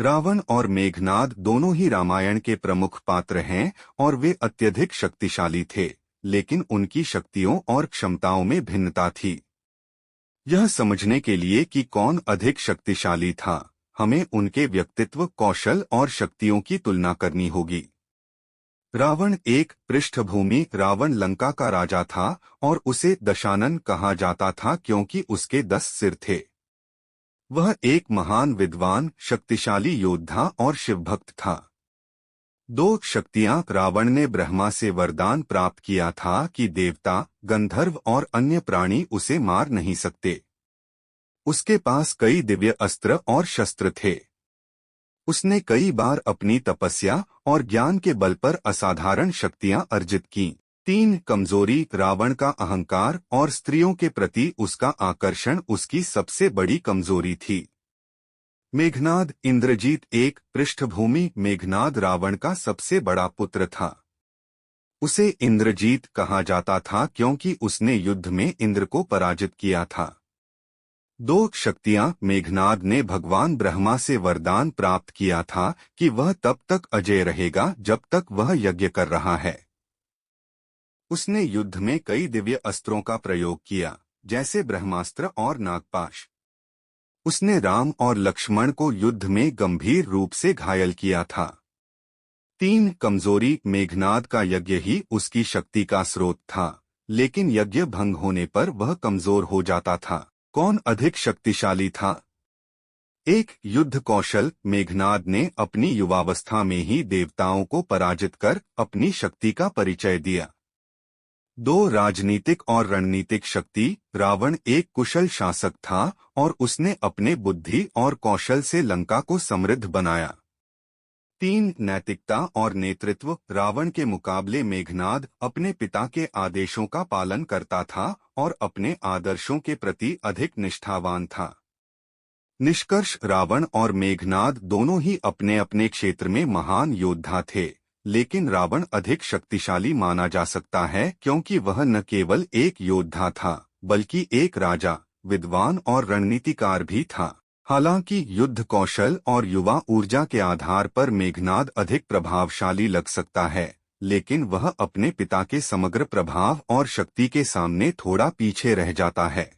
रावण और मेघनाद दोनों ही रामायण के प्रमुख पात्र हैं और वे अत्यधिक शक्तिशाली थे, लेकिन उनकी शक्तियों और क्षमताओं में भिन्नता थी। यह समझने के लिए कि कौन अधिक शक्तिशाली था, हमें उनके व्यक्तित्व, कौशल और शक्तियों की तुलना करनी होगी। रावण एक पृष्ठभूमि। रावण लंका का राजा था और उसे दशानन कहा जाता था क्योंकि उसके 10 सिर थे। वह एक महान विद्वान, शक्तिशाली योद्धा और शिवभक्त था। 2 शक्तियां। रावण ने ब्रह्मा से वरदान प्राप्त किया था कि देवता, गंधर्व और अन्य प्राणी उसे मार नहीं सकते। उसके पास कई दिव्य अस्त्र और शस्त्र थे। उसने कई बार अपनी तपस्या और ज्ञान के बल पर असाधारण शक्तियां अर्जित की। 3 कमजोरी। रावण का अहंकार और स्त्रियों के प्रति उसका आकर्षण उसकी सबसे बड़ी कमजोरी थी। मेघनाद। इंद्रजीत एक पृष्ठभूमि। मेघनाद रावण का सबसे बड़ा पुत्र था। उसे इंद्रजीत कहा जाता था क्योंकि उसने युद्ध में इंद्र को पराजित किया था। 2 शक्तियां। मेघनाद ने भगवान ब्रह्मा से वरदान प्राप्त किया था कि वह तब तक अजेय रहेगा जब तक वह यज्ञ कर रहा है। उसने युद्ध में कई दिव्य अस्त्रों का प्रयोग किया, जैसे ब्रह्मास्त्र और नागपाश। उसने राम और लक्ष्मण को युद्ध में गंभीर रूप से घायल किया था। 3 कमजोरी। मेघनाद का यज्ञ ही उसकी शक्ति का स्रोत था, लेकिन यज्ञ भंग होने पर वह कमजोर हो जाता था। कौन अधिक शक्तिशाली था? 1 युद्ध कौशल। मेघनाद ने अपनी युवावस्था में ही देवताओं को पराजित कर अपनी शक्ति का परिचय दिया। 2 राजनीतिक और रणनीतिक शक्ति। रावण एक कुशल शासक था और उसने अपने बुद्धि और कौशल से लंका को समृद्ध बनाया। 3 नैतिकता और नेतृत्व। रावण के मुकाबले मेघनाद अपने पिता के आदेशों का पालन करता था और अपने आदर्शों के प्रति अधिक निष्ठावान था। निष्कर्ष। रावण और मेघनाद दोनों ही अपने अपने क्षेत्र में महान योद्धा थे, लेकिन रावण अधिक शक्तिशाली माना जा सकता है क्योंकि वह न केवल एक योद्धा था, बल्कि एक राजा, विद्वान और रणनीतिकार भी था। हालांकि युद्ध कौशल और युवा ऊर्जा के आधार पर मेघनाद अधिक प्रभावशाली लग सकता है, लेकिन वह अपने पिता के समग्र प्रभाव और शक्ति के सामने थोड़ा पीछे रह जाता है।